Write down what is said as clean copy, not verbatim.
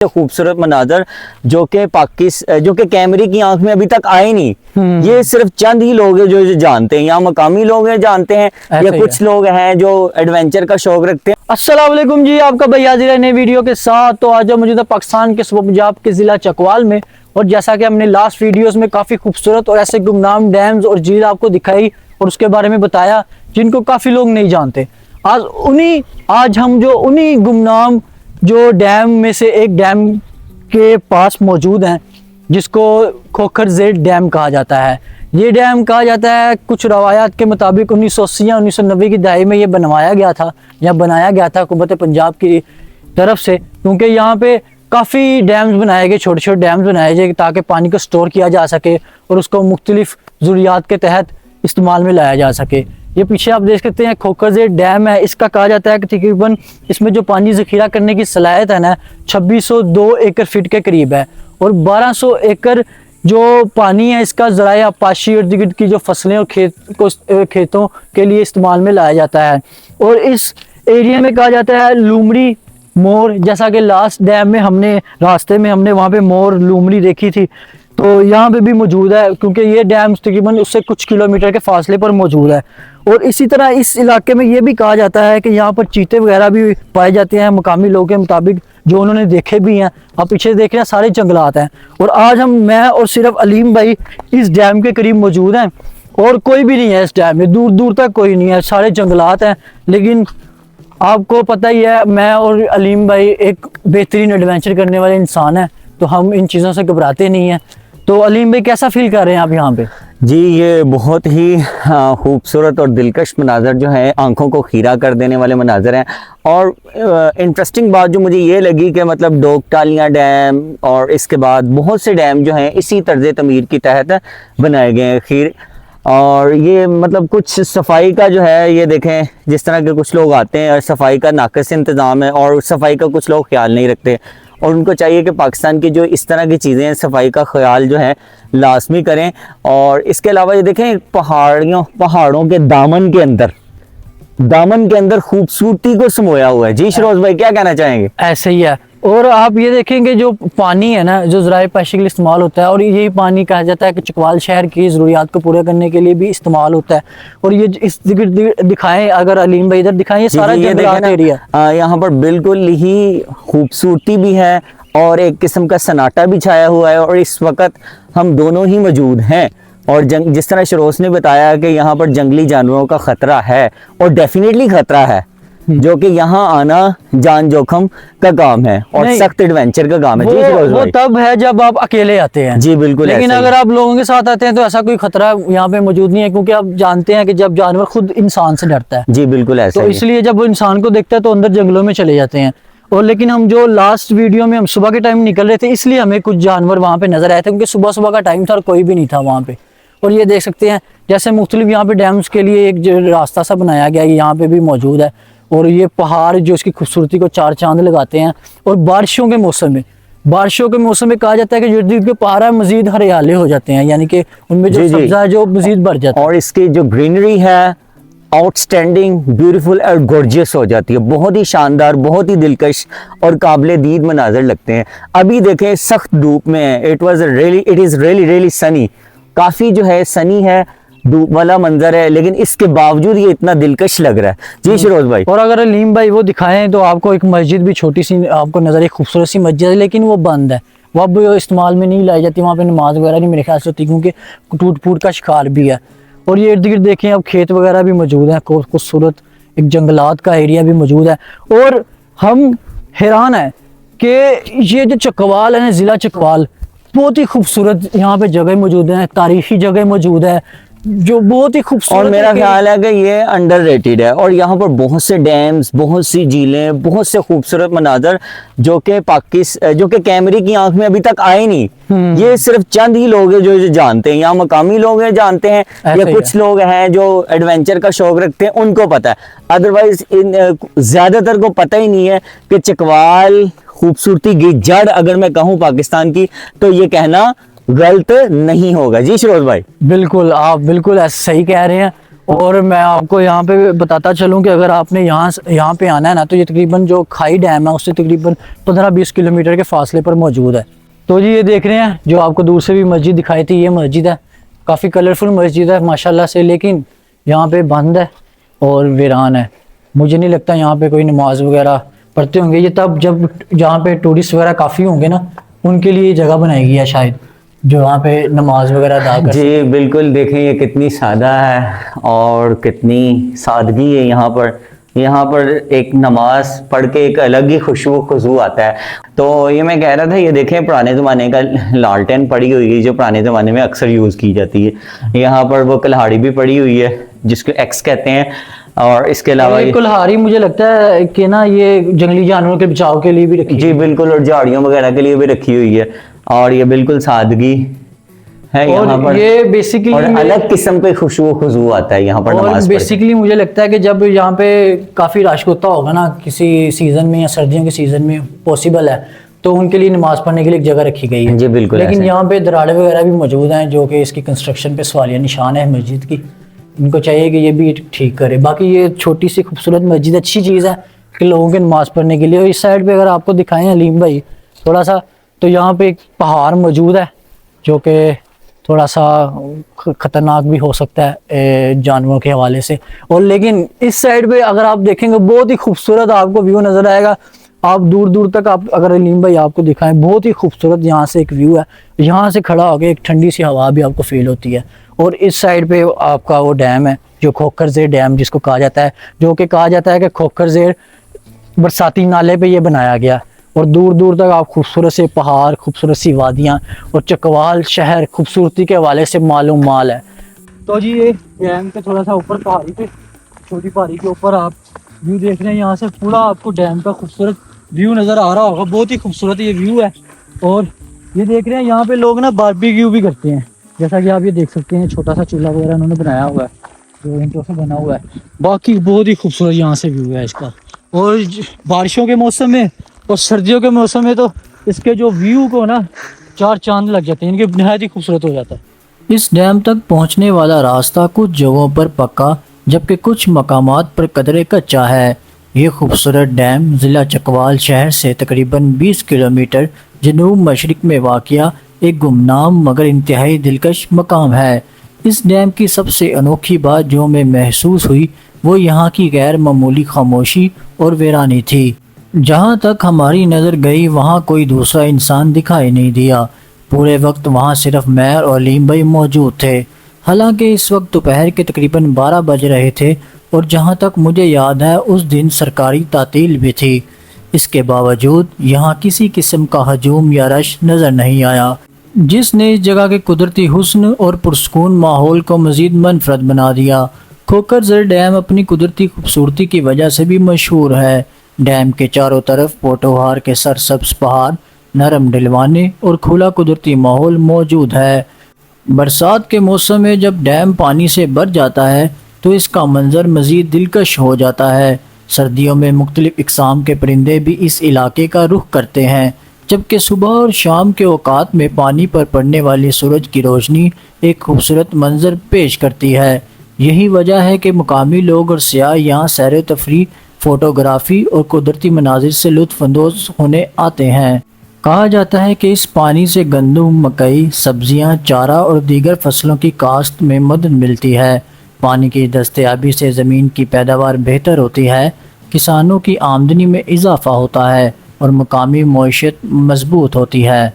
खूबसूरत मनाजर जो कि कैमरे की आंख में अभी तक आए नहीं। ये सिर्फ चंद ही लोग हैं जो जानते हैं, यहाँ मकामी लोग हैं जानते हैं, या कुछ लोग हैं जो एडवेंचर का शौक रखते हैं। अस्सलाम वालेकुम जी, आपका भाई हाजिर है नए वीडियो के साथ। तो आज हम मौजूद पाकिस्तान के सूबा पंजाब के जिला चकवाल में, और जैसा कि हमने लास्ट वीडियोस में काफ़ी खूबसूरत और ऐसे गुमनाम डैम्स और झील आपको दिखाई और उसके बारे में बताया जिनको काफ़ी लोग नहीं जानते। आज हम जो उन्हीं गुमनाम जो डैम में से एक डैम के पास मौजूद हैं जिसको खोखर ज़ेड डैम कहा जाता है। ये डैम कहा जाता है कुछ रवायात के मुताबिक 1980 या 1990 की दहाई में ये बनवाया गया था या बनाया गया था हुकूमत पंजाब की तरफ से, क्योंकि यहाँ पे काफ़ी डैम्स बनाए गए, छोटे छोटे डैम्स बनाए गए ताकि पानी को स्टोर किया जा सके और उसको मुख्तलिफ ज़रूरियात के तहत इस्तेमाल में लाया जा सके। ये पीछे आप देख सकते हैं खोखर ज़ेड डैम है। इसका कहा जाता है कि तकरीबन इसमें जो पानी ज़ख़ीरा करने की सलाहियत है ना 2602 एकड़ फीट के करीब है, और 1200 एकड़ जो पानी है इसका ज़राए आबपाशी इर्द गिर्द की जो फसलें और खेतों के लिए इस्तेमाल में लाया जाता है। और इस एरिया में कहा जाता है लूमड़ी मोर, जैसा कि लास्ट डैम में हमने रास्ते में वहाँ पे मोर लूमड़ी देखी थी, तो यहाँ पे भी मौजूद है क्योंकि ये डैम तकरीबन उससे कुछ किलोमीटर के फासले पर मौजूद है। और इसी तरह इस इलाके में ये भी कहा जाता है कि यहाँ पर चीते वगैरह भी पाए जाते हैं मकामी लोगों के मुताबिक, जो उन्होंने देखे भी हैं। आप पीछे देख रहे हैं सारे जंगलात हैं। और आज मैं और सिर्फ अलीम भाई इस डैम के करीब मौजूद हैं, और कोई भी नहीं है इस डैम में, दूर दूर तक कोई नहीं है, सारे जंगलात हैं। लेकिन आपको पता ही है मैं और अलीम भाई एक बेहतरीन एडवेंचर करने वाले इंसान हैं, तो हम इन चीज़ों से घबराते नहीं हैं। तो अलीम भाई कैसा फील कर रहे हैं आप यहाँ पे? जी, ये बहुत ही खूबसूरत और दिलकश मनाजर जो है, आंखों को खीरा कर देने वाले मनाजर हैं। और इंटरेस्टिंग बात जो मुझे ये लगी कि मतलब डोकटालियाँ डैम और इसके बाद बहुत से डैम जो हैं इसी तर्ज तमीर के तहत बनाए गए हैं खीर। और ये मतलब कुछ सफाई का जो है, ये देखें जिस तरह के कुछ लोग आते हैं और सफाई का नाक़िस इंतज़ाम है, और सफाई का कुछ लोग ख्याल नहीं रखते, और उनको चाहिए कि पाकिस्तान की जो इस तरह की चीज़ें हैं सफाई का ख्याल जो है लाजमी करें। और इसके अलावा ये देखें पहाड़ों के दामन के अंदर खूबसूरती को समोया हुआ है। जी शरोज भाई, क्या कहना चाहेंगे? ऐसे ही है। और आप ये देखेंगे जो पानी है ना, जो ज़राए पाशी के लिए इस्तेमाल होता है, और यही पानी कहा जाता है कि चकवाल शहर की ज़रूरियात को पूरा करने के लिए भी इस्तेमाल होता है। और ये इस दिखाएं, अगर अलीम भाई इधर दिखाएं, ये सारा जंगलात एरिया, यहाँ पर बिल्कुल ही खूबसूरती भी है और एक किस्म का सन्नाटा भी छाया हुआ है। और इस वक्त हम दोनों ही मौजूद हैं, और जिस तरह शरोज ने बताया कि यहाँ पर जंगली जानवरों का ख़तरा है, और डेफिनेटली ख़तरा है, जो कि यहाँ आना जान जोखम का काम है और सख्त एडवेंचर का काम है। जी वो तब है जब आप अकेले आते हैं। जी बिल्कुल। लेकिन अगर आप लोगों के साथ आते हैं तो ऐसा कोई खतरा यहाँ पे मौजूद नहीं है, क्योंकि आप जानते हैं कि जब जानवर खुद इंसान से डरता है। जी बिल्कुल ऐसा। तो इसलिए जब वो इंसान को देखता है तो अंदर जंगलों में चले जाते हैं। और लेकिन हम जो लास्ट वीडियो में हम सुबह के टाइम निकल रहे थे, इसलिए हमें कुछ जानवर वहाँ पे नजर आए थे, क्योंकि सुबह सुबह का टाइम था और कोई भी नहीं था वहाँ पे। और ये देख सकते हैं जैसे मुख्तलिफ यहाँ पे डैम्स के लिए एक जो रास्ता सा बनाया गया है, यहाँ पे भी मौजूद है। और ये पहाड़ जो इसकी खूबसूरती को चार चांद लगाते हैं। और बारिशों के मौसम में कहा जाता है कि जो इर्द के पहाड़ मजीद हरियाले हो जाते हैं, यानी कि उनमें जो सब्जा है जो मजीद बढ़ जाता है, और इसकी जो ग्रीनरी है आउटस्टैंडिंग, ब्यूटीफुल और गॉर्जियस हो जाती है। बहुत ही शानदार, बहुत ही दिलकश और काबिल दीद मनाजर लगते हैं। अभी देखें सख्त धूप में है, इट इज़ रियली सनी, काफ़ी जो है सनी है, धूप वाला मंजर है, लेकिन इसके बावजूद ये इतना दिलकश लग रहा है। जी शरोज भाई। और अगर अलीम भाई वो दिखाएं तो आपको एक मस्जिद भी छोटी सी आपको नजर, एक खूबसूरत सी मस्जिद है, लेकिन वो बंद है, वो अब इस्तेमाल में नहीं लाई जाती, वहाँ पे नमाज वगैरह नहीं मेरे ख्याल से होती, क्योंकि टूट फूट का शिकार भी है। और ये इर्द गिर्द देखें अब खेत वगैरह भी मौजूद है, खूबसूरत एक जंगलात का एरिया भी मौजूद है। और हम हैरान है कि ये जो चकवाल है ना, ज़िला चकवाल, बहुत ही खूबसूरत यहाँ पे जगह मौजूद है, तारीखी जगह मौजूद है जो बहुत ही खूबसूरत। और मेरा ख्याल है कि ये अंडररेटेड है, और यहाँ पर बहुत से डैम्स, बहुत सी झीलें, बहुत से खूबसूरत मनाजर जो कि कैमरे की आंख में अभी तक आए नहीं। ये सिर्फ चंद ही लोग हैं जो जानते हैं, यहाँ मकामी लोग हैं जानते हैं, या कुछ लोग हैं जो एडवेंचर का शौक रखते हैं, उनको पता है। अदरवाइज ज्यादातर को पता ही नहीं है कि चकवाल खूबसूरती की जड़ अगर मैं कहूँ पाकिस्तान की, तो ये कहना गलत नहीं होगा। जी शरोज भाई। बिल्कुल, आप बिल्कुल ऐसा सही कह रहे हैं। और मैं आपको यहाँ पे बताता चलूँ कि अगर आपने यहाँ पे आना है ना, तो ये तकरीबन जो खाई डैम है उससे तकरीबन 15-20 किलोमीटर के फासले पर मौजूद है। तो जी ये देख रहे हैं जो आपको दूर से भी मस्जिद दिखाई थी, ये मस्जिद है, काफ़ी कलरफुल मस्जिद है माशाल्लाह से, लेकिन यहाँ पे बंद है और वीरान है। मुझे नहीं लगता यहाँ पे कोई नमाज वगैरह पढ़ते होंगे। ये तब जब जहाँ पे टूरिस्ट वगैरह काफ़ी होंगे ना, उनके लिए ये जगह बनाई गई है शायद, जो वहाँ पे नमाज वगैरह अदा कर सकें। जी बिल्कुल, देखें ये कितनी सादा है और कितनी सादगी है यहाँ पर। यहाँ पर एक नमाज पढ़ के एक अलग ही खुशबू खुशबू आता है। तो ये मैं कह रहा था, ये देखें पुराने ज़माने का लालटेन पड़ी हुई है जो पुराने ज़माने में अक्सर यूज़ की जाती है। यहाँ पर वो कुल्हाड़ी भी पड़ी हुई है जिसको एक्स कहते हैं। और इसके अलावा ये कुल्हाड़ी मुझे लगता है कि ना ये जंगली जानवरों के बचाव के लिए भी रखी जी बिल्कुल, और झाड़ियों वगैरह के लिए भी रखी हुई है। और ये बिल्कुल सादगी है यहाँ पर, ये बेसिकली और अलग किस्म के खुशबू आता है यहाँ पर और नमाज पढ़ के। बेसिकली मुझे लगता है कि जब यहाँ पे काफ़ी रश होता होगा ना किसी सीज़न में या सर्दियों के सीज़न में पॉसिबल है, तो उनके लिए नमाज पढ़ने के लिए एक जगह रखी गई है। जी बिल्कुल, लेकिन ऐसे। यहाँ पे दराड़े वगैरह भी मौजूद हैं जो कि इसकी कंस्ट्रक्शन पे सवालिया निशान है मस्जिद की। इनको चाहिए कि ये भी ठीक करे। बाकी ये छोटी सी खूबसूरत मस्जिद अच्छी चीज़ है कि लोगों के नमाज पढ़ने के लिए। और इस साइड पे अगर आपको दिखाएं अलीम भाई थोड़ा सा, तो यहाँ पे एक पहाड़ मौजूद है जो कि थोड़ा सा ख़तरनाक भी हो सकता है जानवरों के हवाले से। और लेकिन इस साइड पे अगर आप देखेंगे बहुत ही खूबसूरत आपको व्यू नज़र आएगा। आप दूर दूर तक आप अगर अलीम भाई आपको दिखाएं, बहुत ही खूबसूरत यहाँ से एक व्यू है। यहाँ से खड़ा होकर एक ठंडी सी हवा भी आपको फील होती है। और इस साइड पे आपका वो डैम है जो खोखर ज़ेर डैम जिसको कहा जाता है, जो कि कहा जाता है कि खोखर ज़ेर बरसाती नाले पे ये बनाया गया। और दूर दूर तक आप खूबसूरत से पहाड़, खूबसूरत सी वादियाँ और चकवाल शहर खूबसूरती के हवाले से मालूम माल है। तो जी ये डैम के थोड़ा सा ऊपर पहाड़ी पे, छोटी पहाड़ी के ऊपर आप व्यू देख रहे हैं। यहाँ से पूरा आपको डैम का खूबसूरत व्यू नज़र आ रहा होगा। बहुत ही खूबसूरत ये व्यू है। और ये देख रहे हैं यहाँ पे लोग ना बारबेक्यू भी करते हैं, जैसा कि आप ये देख सकते हैं। छोटा सा चूल्हा वगैरह उन्होंने बनाया हुआ है जो ईंटों से बना हुआ है। बाकी बहुत ही खूबसूरत यहाँ से व्यू है इसका। और बारिशों के मौसम में और सर्दियों के मौसम में तो इसके जो व्यू को ना चार चांद लग जाते हैं, इनके नहायत ही खूबसूरत हो जाता है। इस डैम तक पहुंचने वाला रास्ता कुछ जगहों पर पक्का जबकि कुछ मकामात पर कदरे कच्चा है। ये खूबसूरत डैम ज़िला चकवाल शहर से तकरीबन 20 किलोमीटर जनूब मशरिक में वाक़िया एक गुमनाम मगर इंतहाई दिलकश मकाम है। इस डैम की सबसे अनोखी बात जो हमें महसूस हुई वो यहाँ की गैर मामूली खामोशी और वीरानी थी। जहाँ तक हमारी नज़र गई वहाँ कोई दूसरा इंसान दिखाई नहीं दिया। पूरे वक्त वहाँ सिर्फ मैं और अलीम भाई मौजूद थे। हालांकि इस वक्त दोपहर के तकरीबन 12 बज रहे थे और जहाँ तक मुझे याद है उस दिन सरकारी तातील भी थी। इसके बावजूद यहाँ किसी किस्म का हजूम या रश नज़र नहीं आया, जिसने इस जगह के कुदरती हुस्न और पुरसकून माहौल को मज़ीद मनफरद बना दिया। खोखर ज़र डैम अपनी कुदरती खूबसूरती की वजह से भी मशहूर है। डैम के चारों तरफ पोटोहार के सरसब्ज पहाड़, नरम ढलवाने और खुला कुदरती माहौल मौजूद है। बरसात के मौसम में जब डैम पानी से भर जाता है तो इसका मंजर मज़ीद दिलकश हो जाता है। सर्दियों में मुख्तलिफ इक़साम के परिंदे भी इस इलाके का रुख करते हैं, जबकि सुबह और शाम के औकात में पानी पर पड़ने वाली सूरज की रोशनी एक खूबसूरत मंजर पेश करती है। यही वजह है कि मुकामी लोग और सियाह यहाँ सैर तफरी, फ़ोटोग्राफ़ी और कुदरती मनाजिर से लुत्फ़अंदोज़ होने आते हैं। कहा जाता है कि इस पानी से गंदम, मकई, सब्जियां, चारा और दीगर फसलों की काश्त में मदद मिलती है। पानी की दस्तयाबी से ज़मीन की पैदावार बेहतर होती है, किसानों की आमदनी में इजाफ़ा होता है और मकामी मईशत मजबूत होती है।